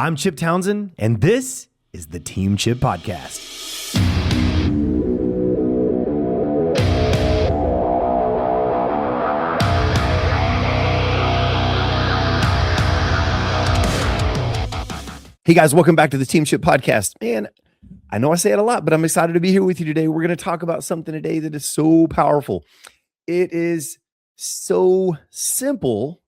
I'm Chip Townsend, and this is the Team Chip Podcast. Hey guys, welcome back to the Team Chip Podcast. Man, I know I say it a lot, but I'm excited to be here with you today. We're going to talk about something today that is so powerful. It is so simple,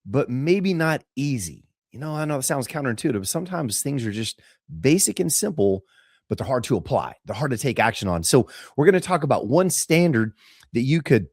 but maybe not easy. You know, I know it sounds counterintuitive, but sometimes things are just basic and simple, but they're hard to apply. They're hard to take action on. So we're going to talk about one standard that you could,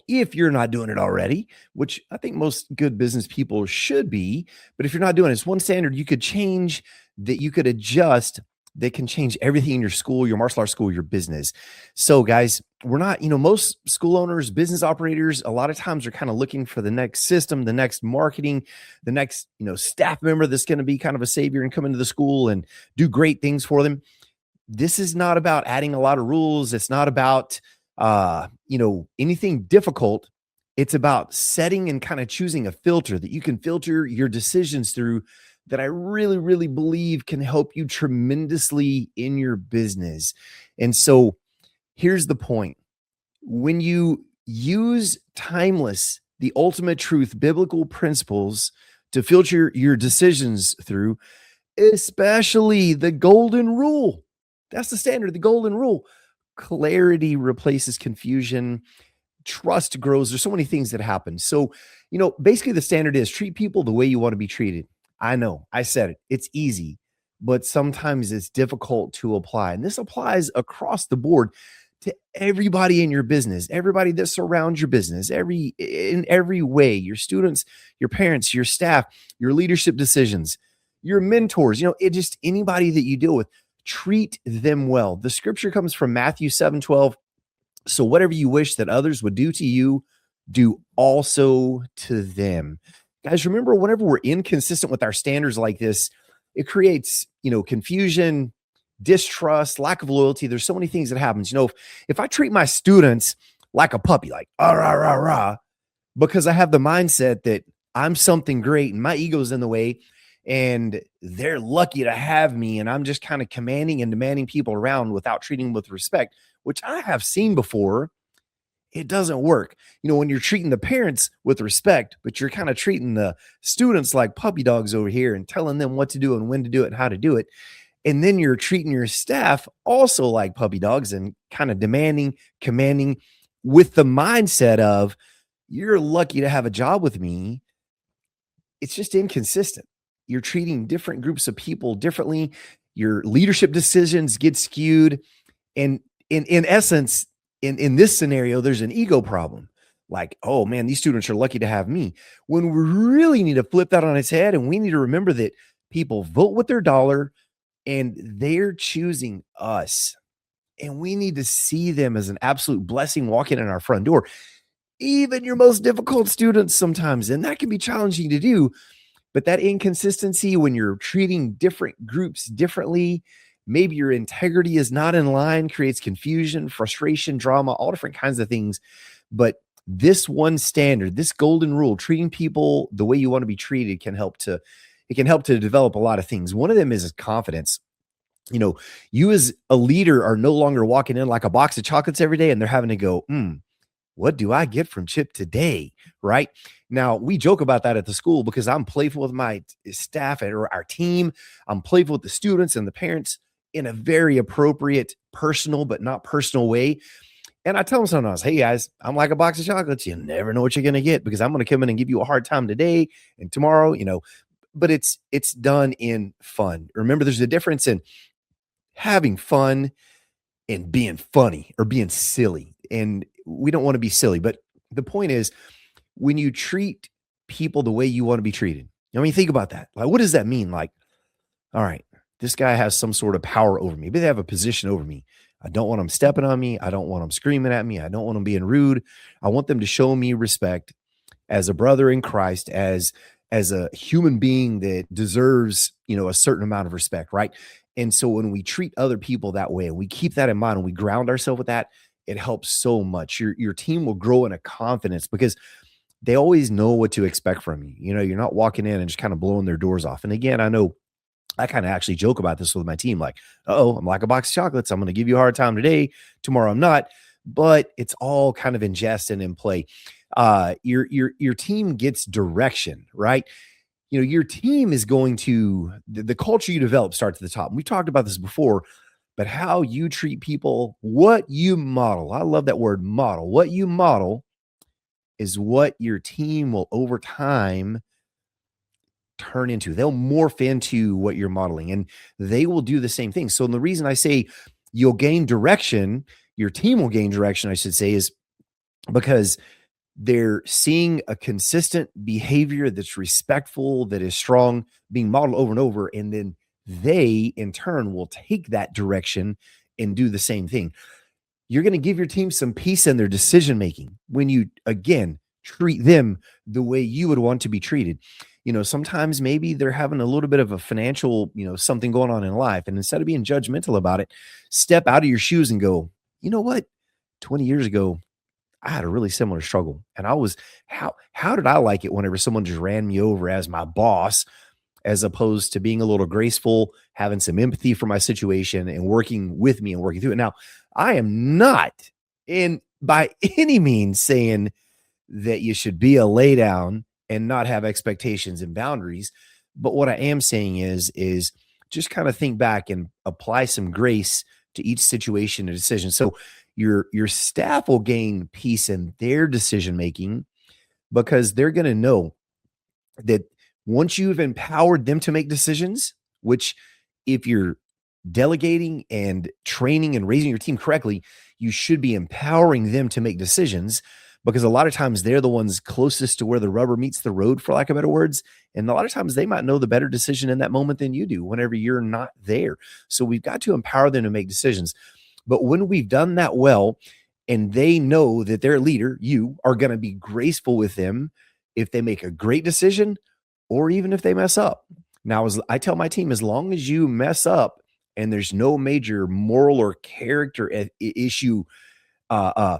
if you're not doing it already, which I think most good business people should be, but if you're not doing it, it's one standard you could change, that you could adjust, that can change everything in your school, your martial arts school, your business. So guys, we're not, most school owners, business operators, a lot of times are kind of looking for the next system, the next marketing, the next, staff member that's going to be kind of a savior and come into the school and do great things for them. This is not about adding a lot of rules. It's not about, anything difficult. It's about setting and kind of choosing a filter that you can filter your decisions through, that I really, really believe can help you tremendously in your business. And so here's the point. When you use timeless, the ultimate truth, biblical principles to filter your decisions through, especially the golden rule, that's the standard, the golden rule. Clarity replaces confusion. Trust grows. There's so many things that happen. So, basically the standard is treat people the way you want to be treated. I know, I said it. It's easy, but sometimes it's difficult to apply. And this applies across the board to everybody in your business, everybody that surrounds your business, in every way, your students, your parents, your staff, your leadership decisions, your mentors, it just anybody that you deal with, treat them well. The scripture comes from Matthew 7:12. So whatever you wish that others would do to you, do also to them. Guys, remember, whenever we're inconsistent with our standards like this, it creates, confusion, distrust, lack of loyalty. There's so many things that happens. If I treat my students like a puppy, like, ah, rah, rah, rah, because I have the mindset that I'm something great and my ego's in the way and they're lucky to have me, and I'm just kind of commanding and demanding people around without treating them with respect, which I have seen before, it doesn't work. When you're treating the parents with respect, but you're kind of treating the students like puppy dogs over here and telling them what to do and when to do it and how to do it. And then you're treating your staff also like puppy dogs and kind of demanding, commanding with the mindset of, you're lucky to have a job with me. It's just inconsistent. You're treating different groups of people differently. Your leadership decisions get skewed. And in essence, in this scenario, there's an ego problem. Like, oh man, these students are lucky to have me. When we really need to flip that on its head, and we need to remember that people vote with their dollar and they're choosing us. And we need to see them as an absolute blessing walking in our front door. Even your most difficult students sometimes, and that can be challenging to do. But that inconsistency, when you're treating different groups differently, maybe your integrity is not in line, creates confusion, frustration, drama, all different kinds of things. But this one standard, this golden rule, treating people the way you want to be treated, can help to develop a lot of things. One of them is confidence. You as a leader are no longer walking in like a box of chocolates every day and they're having to go, what do I get from Chip today? Right now, we joke about that at the school because I'm playful with my staff or our team. I'm playful with the students and the parents in a very appropriate, personal, but not personal way. And I tell them sometimes, hey guys, I'm like a box of chocolates. You never know what you're going to get, because I'm going to come in and give you a hard time today and tomorrow, but it's done in fun. Remember, there's a difference in having fun and being funny or being silly. And we don't want to be silly, but the point is, when you treat people the way you want to be treated, think about that. Like, what does that mean? Like, all right, this guy has some sort of power over me, but they have a position over me. I don't want them stepping on me. I don't want them screaming at me. I don't want them being rude. I want them to show me respect as a brother in Christ, as a human being that deserves, a certain amount of respect, right? And so when we treat other people that way and we keep that in mind and we ground ourselves with that, it helps so much. Your team will grow in a confidence, because they always know what to expect from you. You know, you're not walking in and just kind of blowing their doors off. And again, I know I kind of actually joke about this with my team, like, oh, I'm like a box of chocolates. I'm going to give you a hard time today. Tomorrow I'm not. But it's all kind of in jest and in play. Your team gets direction, right? You know, your team is going to the culture you develop starts at the top. We talked about this before, but how you treat people, what you model. I love that word model. What you model is what your team will over time turn into. They'll morph into what you're modeling and they will do the same thing. So the reason I say you'll gain direction, your team will gain direction, I should say, is because they're seeing a consistent behavior that's respectful, that is strong, being modeled over and over. And then they, in turn, will take that direction and do the same thing. You're going to give your team some peace in their decision making when you, again, treat them the way you would want to be treated. You know, sometimes maybe they're having a little bit of a financial, something going on in life. And instead of being judgmental about it, step out of your shoes and go, you know what? 20 years ago, I had a really similar struggle. And I was, how did I like it whenever someone just ran me over as my boss, as opposed to being a little graceful, having some empathy for my situation and working with me and working through it. Now, I am not in by any means saying that you should be a lay down and not have expectations and boundaries. But what I am saying is just kind of think back and apply some grace to each situation and decision. So your staff will gain peace in their decision making because they're going to know that once you've empowered them to make decisions, which if you're delegating and training and raising your team correctly, you should be empowering them to make decisions because a lot of times they're the ones closest to where the rubber meets the road, for lack of better words. And a lot of times they might know the better decision in that moment than you do whenever you're not there. So we've got to empower them to make decisions. But when we've done that well, and they know that their leader, you, are going to be graceful with them if they make a great decision or even if they mess up. Now, as I tell my team, as long as you mess up and there's no major moral or character issue uh, uh,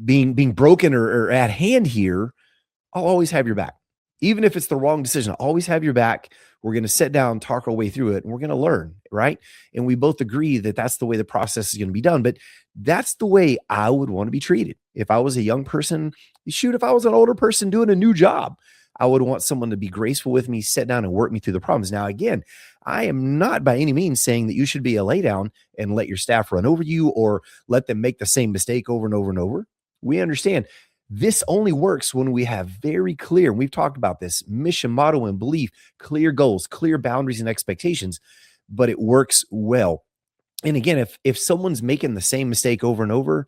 being broken or at hand here, I'll always have your back. Even if it's the wrong decision, I'll always have your back. We're going to sit down, talk our way through it, and we're going to learn, right? And we both agree that that's the way the process is going to be done. But that's the way I would want to be treated. If I was a young person, shoot, if I was an older person doing a new job, I would want someone to be graceful with me, sit down and work me through the problems. Now, again, I am not by any means saying that you should be a lay down and let your staff run over you or let them make the same mistake over and over and over. We understand this only works when we have very clear, we've talked about this, mission, motto, and belief, clear goals, clear boundaries and expectations, but it works well. And again, if someone's making the same mistake over and over,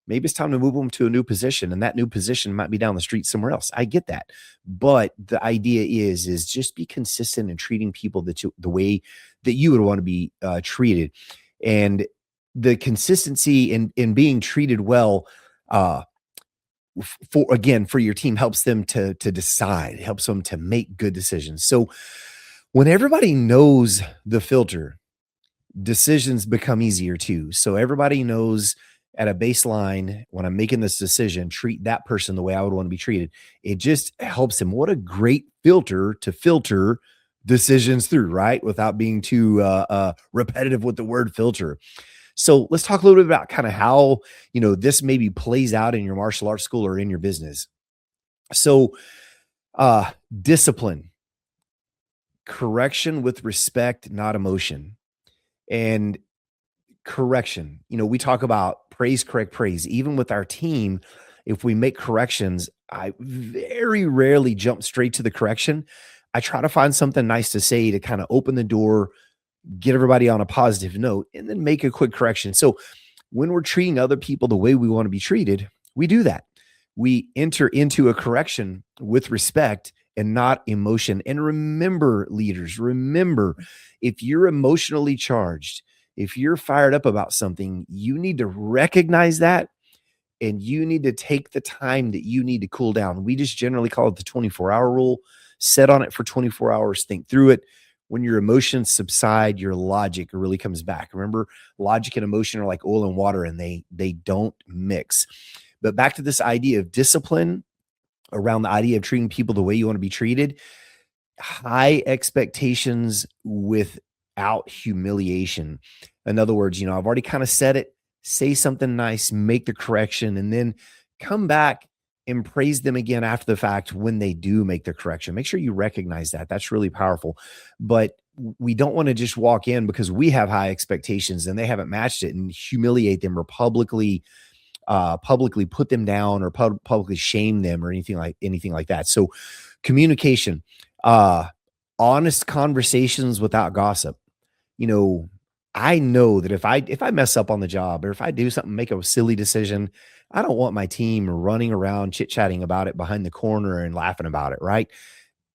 maybe it's time to move them to a new position, and that new position might be down the street somewhere else. I get that. But the idea is just be consistent in treating people the way that you would want to be treated. And the consistency in being treated well, for your team helps them to decide, helps them to make good decisions. So when everybody knows the filter, decisions become easier too. So everybody knows at a baseline, when I'm making this decision, treat that person the way I would want to be treated. It just helps them. What a great filter to filter decisions through, right? Without being too repetitive with the word filter. So let's talk a little bit about kind of how, this maybe plays out in your martial arts school or in your business. So discipline, correction with respect, not emotion. And correction, we talk about praise, correct, praise. Even with our team, if we make corrections, I very rarely jump straight to the correction. I try to find something nice to say to kind of open the door, get everybody on a positive note, and then make a quick correction. So when we're treating other people the way we want to be treated, we do that. We enter into a correction with respect and not emotion. And remember, leaders, if you're emotionally charged, if you're fired up about something, you need to recognize that and you need to take the time that you need to cool down. We just generally call it the 24-hour rule. Set on it for 24 hours, think through it. When your emotions subside, your logic really comes back. Remember, logic and emotion are like oil and water, and they don't mix. But back to this idea of discipline around the idea of treating people the way you want to be treated. High expectations without humiliation. In other words, I've already kind of said it. Say something nice, make the correction, and then come back and praise them again after the fact when they do make the correction. Make sure you recognize that. That's really powerful. But we don't want to just walk in because we have high expectations and they haven't matched it and humiliate them or publicly put them down or publicly shame them or anything like that. So communication, uh, honest conversations without gossip. You know, I know that if I mess up on the job or if I do something, make a silly decision, I don't want my team running around chit chatting about it behind the corner and laughing about it, right?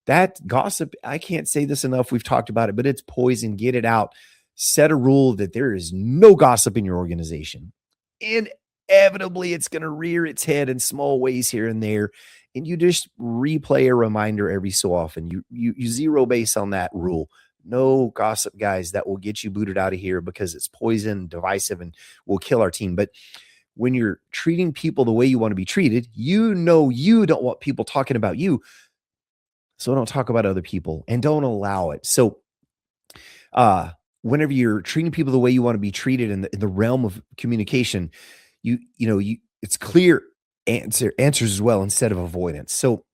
That gossip, I can't say this enough. We've talked about it, but it's poison. Get it out. Set a rule that there is no gossip in your organization. Inevitably, it's going to rear its head in small ways here and there. And you just replay a reminder every so often. You zero base on that rule. No gossip, guys. That will get you booted out of here because it's poison, divisive, and will kill our team. But when you're treating people the way you want to be treated, you don't want people talking about you. So don't talk about other people and don't allow it. So uh whenever you're treating people the way you want to be treated in the realm of communication, you it's clear answers as well instead of avoidance. So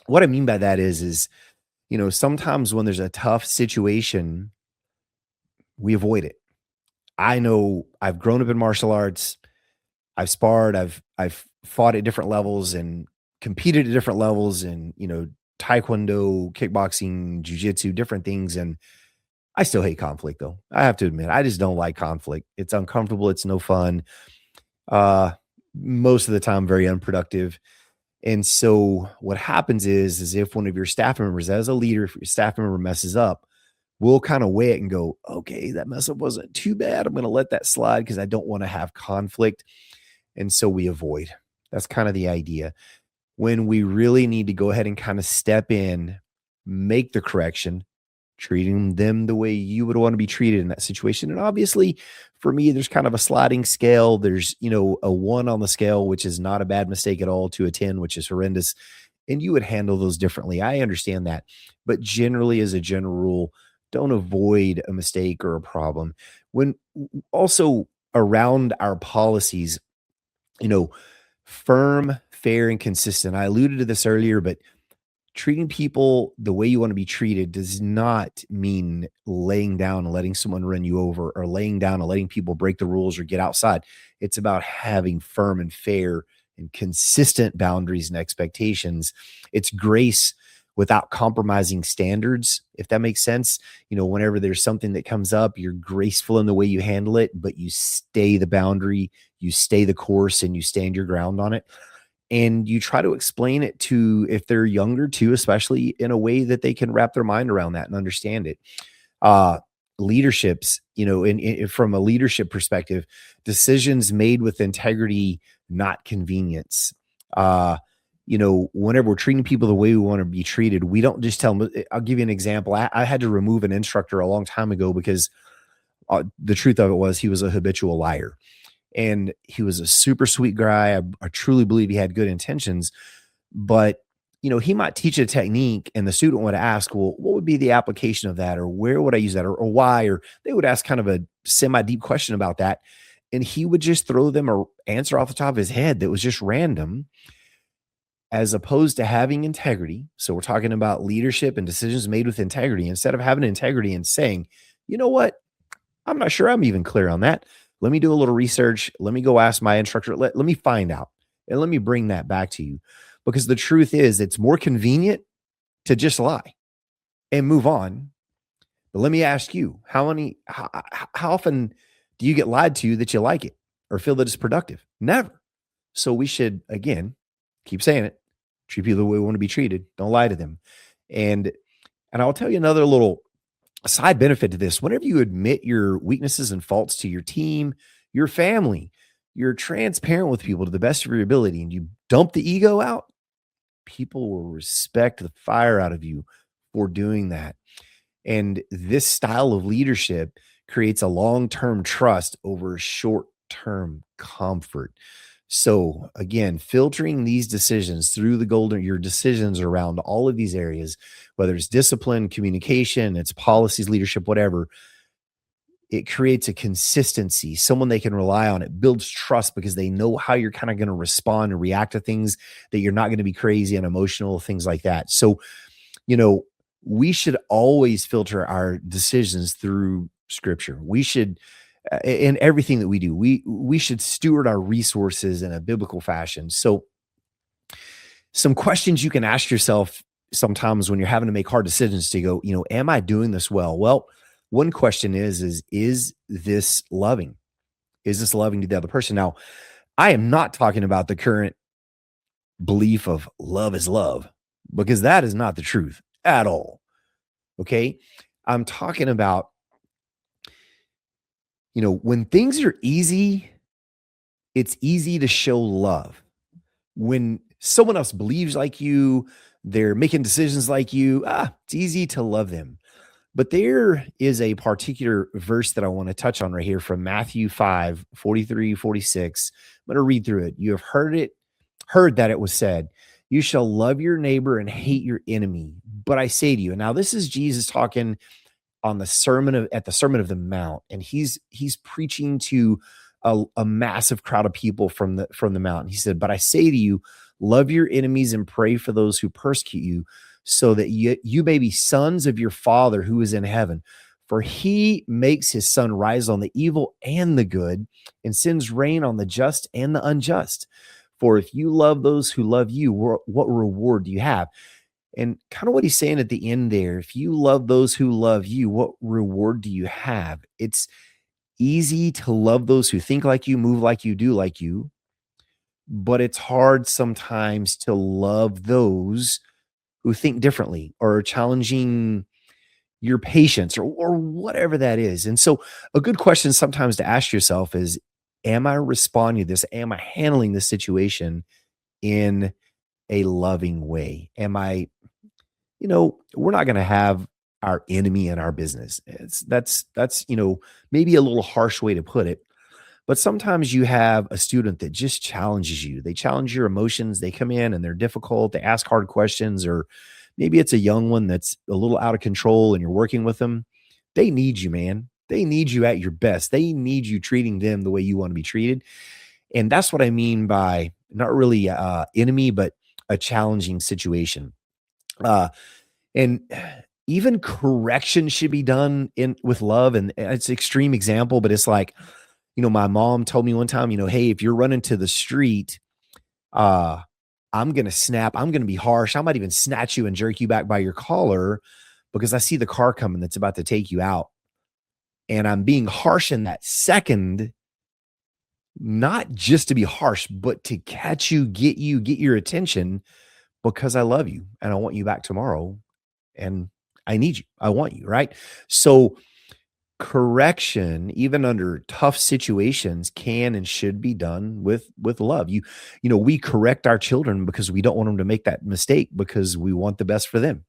what I mean by that is sometimes when there's a tough situation, we avoid it. I know I've grown up in martial arts. I've sparred, I've fought at different levels and competed at different levels and, taekwondo, kickboxing, jujitsu, different things. And I still hate conflict though. I have to admit, I just don't like conflict. It's uncomfortable. It's no fun. Uh, Most of the time, very unproductive. And so what happens is if one of your staff members, as a leader, if your staff member messes up, we'll kind of weigh it and go, okay, that mess up wasn't too bad. I'm going to let that slide because I don't want to have conflict. And so we avoid. That's kind of the idea. When we really need to go ahead and kind of step in, make the correction, treating them the way you would want to be treated in that situation. And obviously, for me, there's kind of a sliding scale. There's, a 1 on the scale, which is not a bad mistake at all, to a 10, which is horrendous. And you would handle those differently. I understand that. But generally, as a general rule, don't avoid a mistake or a problem. When also around our policies, you know, firm, fair, and consistent. I alluded to this earlier, but treating people the way you want to be treated does not mean laying down and letting someone run you over or laying down and letting people break the rules or get outside. It's about having firm and fair and consistent boundaries and expectations. It's grace without compromising standards, if that makes sense. Whenever there's something that comes up, you're graceful in the way you handle it, but you stay the boundary, you stay the course, and you stand your ground on it. And you try to explain it to, if they're younger too, especially, in a way that they can wrap their mind around that and understand it. Uh, Leaderships, from a leadership perspective, decisions made with integrity, not convenience. Whenever we're treating people the way we want to be treated, we don't just tell them. I'll give you an example. I had to remove an instructor a long time ago because the truth of it was he was a habitual liar. And he was a super sweet guy. I truly believe he had good intentions, but he might teach a technique and the student would ask, well, what would be the application of that? Or where would I use that? Or why? Or they would ask kind of a semi-deep question about that. And he would just throw them an answer off the top of his head that was just random, as opposed to having integrity. So we're talking about leadership and decisions made with integrity. Instead of having integrity and saying, you know what? I'm not sure I'm even clear on that. Let me do a little research. Let me go ask my instructor. Let me find out and let me bring that back to you. Because the truth is, it's more convenient to just lie and move on. But let me ask you, how often do you get lied to that you like it or feel that it's productive? Never. So we should, again, keep saying it, treat people the way we want to be treated. Don't lie to them. And I'll tell you another little side benefit to this. Whenever you admit your weaknesses and faults to your team, your family, you're transparent with people to the best of your ability, and you dump the ego out, people will respect the fire out of you for doing that. And this style of leadership creates a long-term trust over short-term comfort. So again, filtering these decisions through your decisions around all of these areas, whether it's discipline, communication, it's policies, leadership, whatever, it creates a consistency, someone they can rely on. It builds trust because they know how you're kind of going to respond and react to things, that you're not going to be crazy and emotional, things like that. So, you know, we should always filter our decisions through scripture. We should in everything that we do, we should steward our resources in a biblical fashion. So, some questions you can ask yourself sometimes when you're having to make hard decisions to go, am I doing this well? Well, one question is this loving? Is this loving to the other person? Now, I am not talking about the current belief of love is love, because that is not the truth at all. Okay. I'm talking about, when things are easy, it's easy to show love. When someone else believes like you, they're making decisions like you, it's easy to love them. But there is a particular verse that I want to touch on right here from Matthew 5, 43, 46. I'm going to read through it. You have heard that it was said, you shall love your neighbor and hate your enemy. But I say to you, and now this is Jesus talking on at the Sermon of the Mount, and he's preaching to a massive crowd of people from the mountain. He said, but I say to you, love your enemies and pray for those who persecute you, so that you may be sons of your Father who is in heaven. For he makes his sun rise on the evil and the good, and sends rain on the just and the unjust. For if you love those who love you, what reward do you have? And kind of what he's saying at the end there, if you love those who love you, what reward do you have? It's easy to love those who think like you, move like you, do like you, but it's hard sometimes to love those who think differently or are challenging your patience or whatever that is. And so a good question sometimes to ask yourself is, am I responding to this? Am I handling this situation in a loving way? Am I, we're not going to have our enemy in our business. That's maybe a little harsh way to put it. But sometimes you have a student that just challenges you. They challenge your emotions. They come in and they're difficult. They ask hard questions, or maybe it's a young one that's a little out of control and you're working with them. They need you, man. They need you at your best. They need you treating them the way you want to be treated. And that's what I mean by not really enemy, but a challenging situation. And even correction should be done with love. And it's an extreme example, but it's like, my mom told me one time, hey, if you're running to the street, I'm going to snap. I'm going to be harsh. I might even snatch you and jerk you back by your collar because I see the car coming that's about to take you out. And I'm being harsh in that second, not just to be harsh, but to catch you, get your attention, because I love you and I want you back tomorrow. And I need you. I want you, right? So correction, even under tough situations, can and should be done with love. We correct our children because we don't want them to make that mistake, because we want the best for them,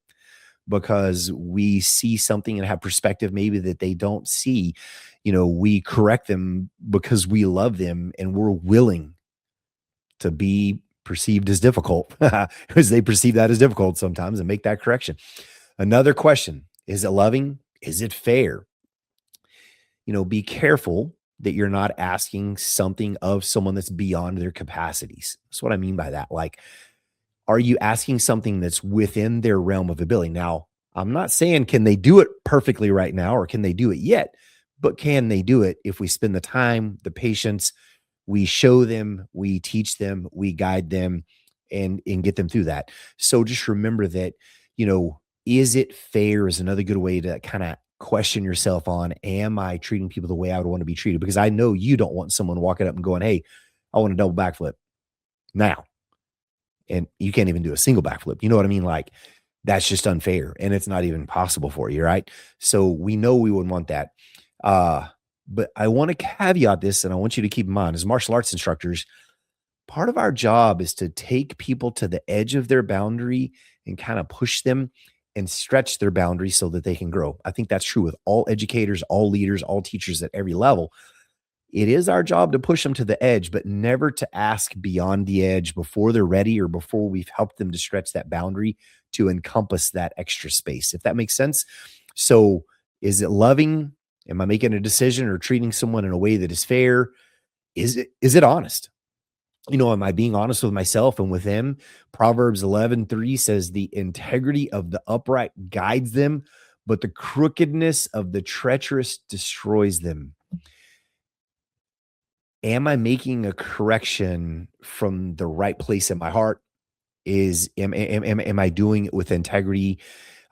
because we see something and have perspective maybe that they don't see. We correct them because we love them and we're willing to be perceived as difficult because they perceive that as difficult sometimes, and make that correction. Another question, is it loving? Is it fair? Be careful that you're not asking something of someone that's beyond their capacities. That's what I mean by that. Like, are you asking something that's within their realm of ability? Now, I'm not saying can they do it perfectly right now or can they do it yet, but can they do it if we spend the time, the patience, we show them, we teach them, we guide them, and get them through that. So just remember that, is it fair is another good way to kind of question yourself on, am I treating people the way I would want to be treated? Because I know you don't want someone walking up and going, hey, I want a double backflip now. And you can't even do a single backflip. You know what I mean? Like, that's just unfair and it's not even possible for you, right? So we know we wouldn't want that. But I want to caveat this, and I want you to keep in mind, as martial arts instructors, part of our job is to take people to the edge of their boundary and kind of push them and stretch their boundaries so that they can grow. I think that's true with all educators, all leaders, all teachers at every level. It is our job to push them to the edge, but never to ask beyond the edge before they're ready or before we've helped them to stretch that boundary to encompass that extra space, if that makes sense. So, is it loving? Am I making a decision or treating someone in a way that is fair? Is it honest? Am I being honest with myself and with them? Proverbs 11:3 says, "The integrity of the upright guides them, but the crookedness of the treacherous destroys them." Am I making a correction from the right place in my heart? Am I doing it with integrity?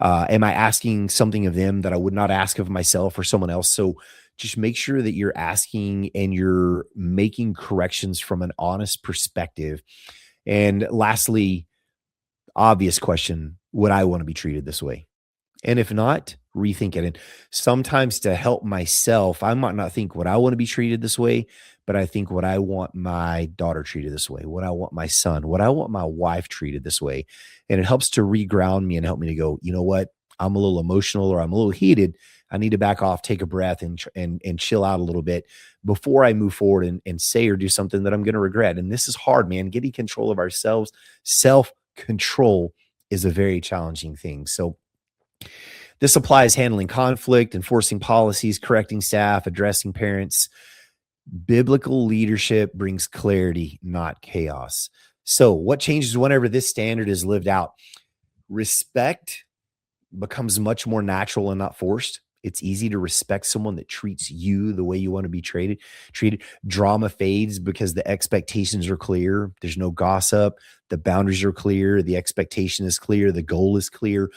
Am I asking something of them that I would not ask of myself or someone else? So just make sure that you're asking and you're making corrections from an honest perspective. And lastly, obvious question, would I want to be treated this way? And if not, rethink it. And sometimes to help myself, I might not think, would I want to be treated this way? But I think, would I want my daughter treated this way? Would I want my son? Would I want my wife treated this way? And it helps to reground me and help me to go, you know what? I'm a little emotional or I'm a little heated. I need to back off, take a breath, and chill out a little bit before I move forward and say or do something that I'm going to regret. And this is hard, man. Getting control of ourselves, self control is a very challenging thing. So this applies handling conflict, enforcing policies, correcting staff, addressing parents. Biblical leadership brings clarity, not chaos. So, what changes whenever this standard is lived out? Respect becomes much more natural and not forced. It's easy to respect someone that treats you the way you want to be treated. Drama fades because the expectations are clear. There's no gossip. The boundaries are clear. The expectation is clear. The goal is clear.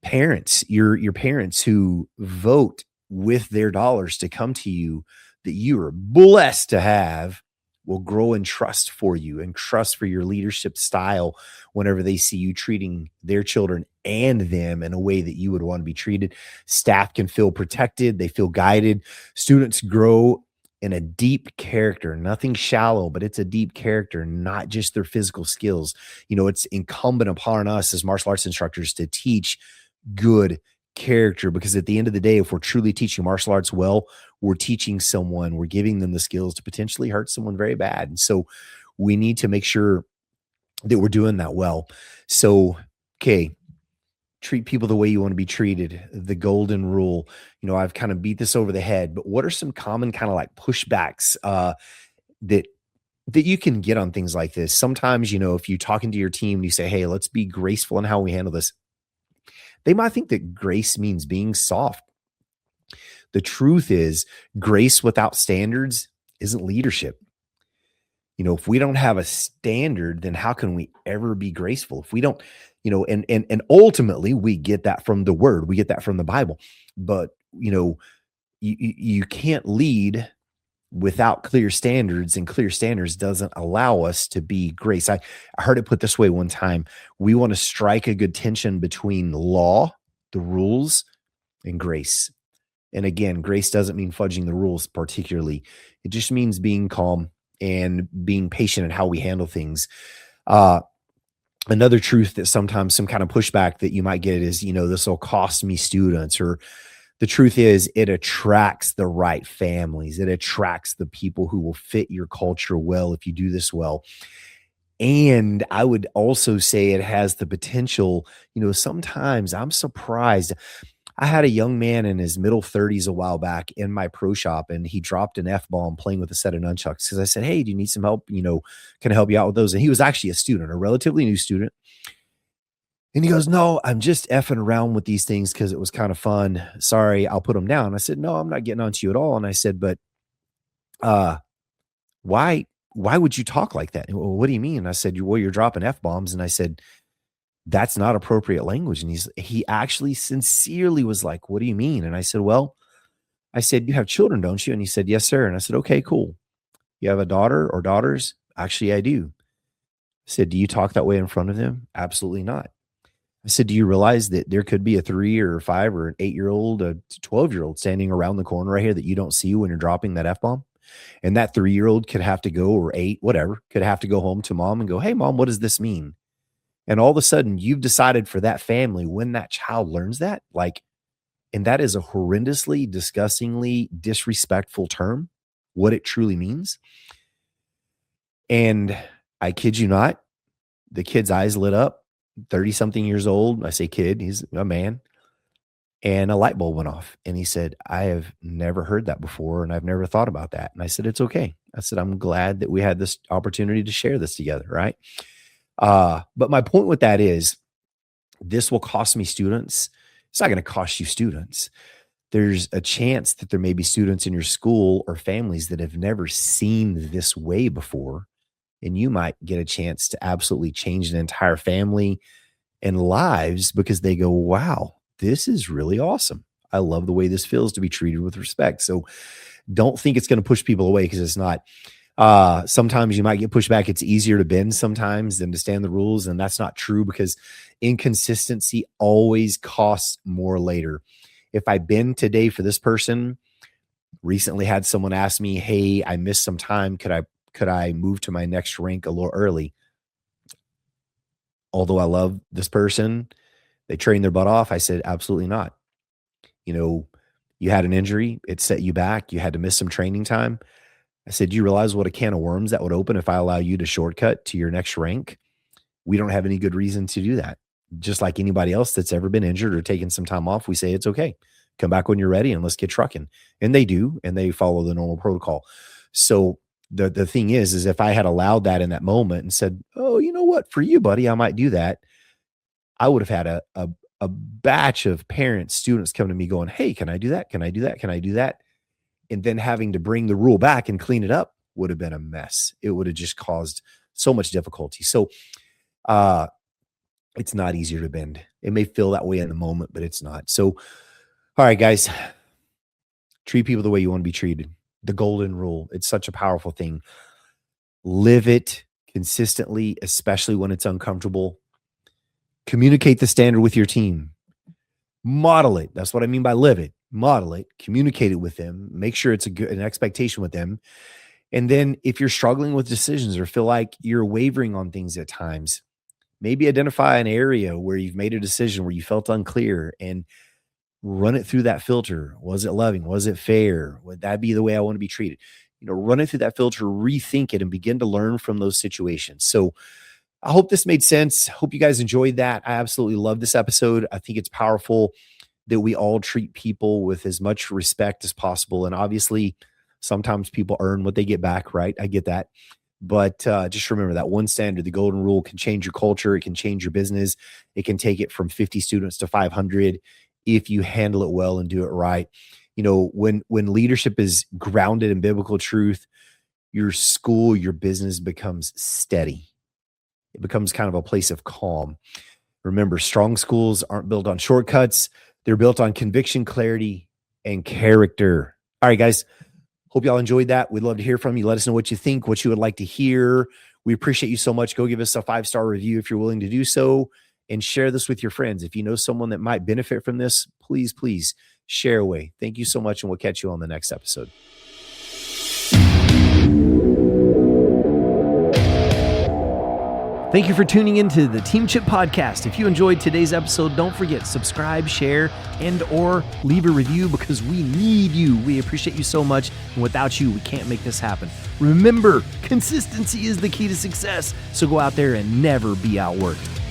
Parents, your parents who vote with their dollars to come to you that you are blessed to have will grow in trust for you and trust for your leadership style whenever they see you treating their children and them in a way that you would want to be treated. Staff can feel protected, they feel guided. Students grow in a deep character, nothing shallow, but it's a deep character, not just their physical skills. It's incumbent upon us as martial arts instructors to teach good character, because at the end of the day, if we're truly teaching martial arts well, we're teaching someone, we're giving them the skills to potentially hurt someone very bad. And so we need to make sure that we're doing that well. So, okay, treat people the way you want to be treated, the golden rule. I've kind of beat this over the head, but what are some common kind of like pushbacks that you can get on things like this? Sometimes, if you're talking to your team and you say, hey, let's be graceful in how we handle this, they might think that grace means being soft. The truth is, grace without standards isn't leadership. If we don't have a standard, then how can we ever be graceful? If we don't, and ultimately we get that from the word, we get that from the Bible. But you can't lead without clear standards, and clear standards doesn't allow us to be grace. I heard it put this way one time. We want to strike a good tension between law, the rules, and grace. And again, grace doesn't mean fudging the rules particularly. It just means being calm and being patient in how we handle things. Another truth that sometimes some kind of pushback that you might get is, this will cost me students, or the truth is it attracts the right families. It attracts the people who will fit your culture well if you do this well. And I would also say it has the potential, sometimes I'm surprised. I had a young man in his middle 30s a while back in my pro shop, and he dropped an F-bomb playing with a set of nunchucks because I said, hey, do you need some help? Can I help you out with those? And he was actually a student, a relatively new student. And he goes, no, I'm just effing around with these things because it was kind of fun. Sorry, I'll put them down. I said, no, I'm not getting on to you at all. And I said, but why would you talk like that? Well, what do you mean? And I said, well, you're dropping F-bombs. And I said, that's not appropriate language. And he actually sincerely was like, what do you mean? And I said, well, you have children, don't you? And he said, yes, sir. And I said, okay, cool. You have a daughter or daughters? Actually, I do. I said, do you talk that way in front of them? Absolutely not. I said, do you realize that there could be a 3 or 5 or an 8-year-old, a 12-year-old standing around the corner right here that you don't see when you're dropping that F-bomb? And that 3-year-old could have to go, or 8, whatever, could have to go home to mom and go, hey, mom, what does this mean? And all of a sudden you've decided for that family, when that child learns that, and that is a horrendously, disgustingly disrespectful term. what it truly means. And I kid you not, the kid's eyes lit up, 30 something years old. I say kid, he's a man. And a light bulb went off. And he said, I have never heard that before. And I've never thought about that. And I said, it's okay. I said, I'm glad that we had this opportunity to share this together. Right. But my point with that is this will cost me students. It's not going to cost you students. There's a chance that there may be students in your school or families that have never seen this way before. And you might get a chance to absolutely change an entire family and lives because they go, wow, this is really awesome. I love the way this feels to be treated with respect. So don't think it's going to push people away because it's not. Sometimes you might get pushed back. It's easier to bend sometimes than to stand the rules. And that's not true because inconsistency always costs more later. If I bend today for this person, recently had someone ask me, hey, I missed some time. Could I move to my next rank a little early? Although I love this person, they trained their butt off. I said, absolutely not. You had an injury. It set you back. You had to miss some training time. I said, do you realize what a can of worms that would open if I allow you to shortcut to your next rank? We don't have any good reason to do that. Just like anybody else that's ever been injured or taken some time off, we say, it's okay. Come back when you're ready and let's get trucking. And they do, and they follow the normal protocol. So the thing is if I had allowed that in that moment and said, oh, you know what, for you, buddy, I might do that. I would have had a batch of parents, students come to me going, hey, can I do that? Can I do that? Can I do that? And then having to bring the rule back and clean it up would have been a mess. It would have just caused so much difficulty. So it's not easier to bend. It may feel that way in the moment, but it's not. So, all right, guys, treat people the way you want to be treated. The golden rule. It's such a powerful thing. Live it consistently, especially when it's uncomfortable. Communicate the standard with your team. Model it. That's what I mean by live it. Model it. Communicate it with them. Make sure it's an expectation with them. And then if you're struggling with decisions or feel like you're wavering on things at times, maybe identify an area where you've made a decision where you felt unclear and run it through that filter. Was it loving? Was it fair? Would that be the way I want to be treated? Run it through that filter, rethink it, and begin to learn from those situations. So I hope this made sense. Hope you guys enjoyed that. I absolutely love this episode. I think it's powerful that we all treat people with as much respect as possible. And obviously, sometimes people earn what they get back, right? I get that. But just remember that one standard, the golden rule, can change your culture. It can change your business. It can take it from 50 students to 500 if you handle it well and do it right. When leadership is grounded in biblical truth, your school, your business becomes steady. It becomes kind of a place of calm. Remember, strong schools aren't built on shortcuts. They're built on conviction, clarity, and character. All right, guys. Hope y'all enjoyed that. We'd love to hear from you. Let us know what you think, what you would like to hear. We appreciate you so much. Go give us a 5-star review if you're willing to do so, and share this with your friends. If you know someone that might benefit from this, please share away. Thank you so much, and we'll catch you on the next episode. Thank you for tuning into the Team Chip Podcast. If you enjoyed today's episode, don't forget, subscribe, share, and or leave a review because we need you. We appreciate you so much. And without you, we can't make this happen. Remember, consistency is the key to success. So go out there and never be outworked.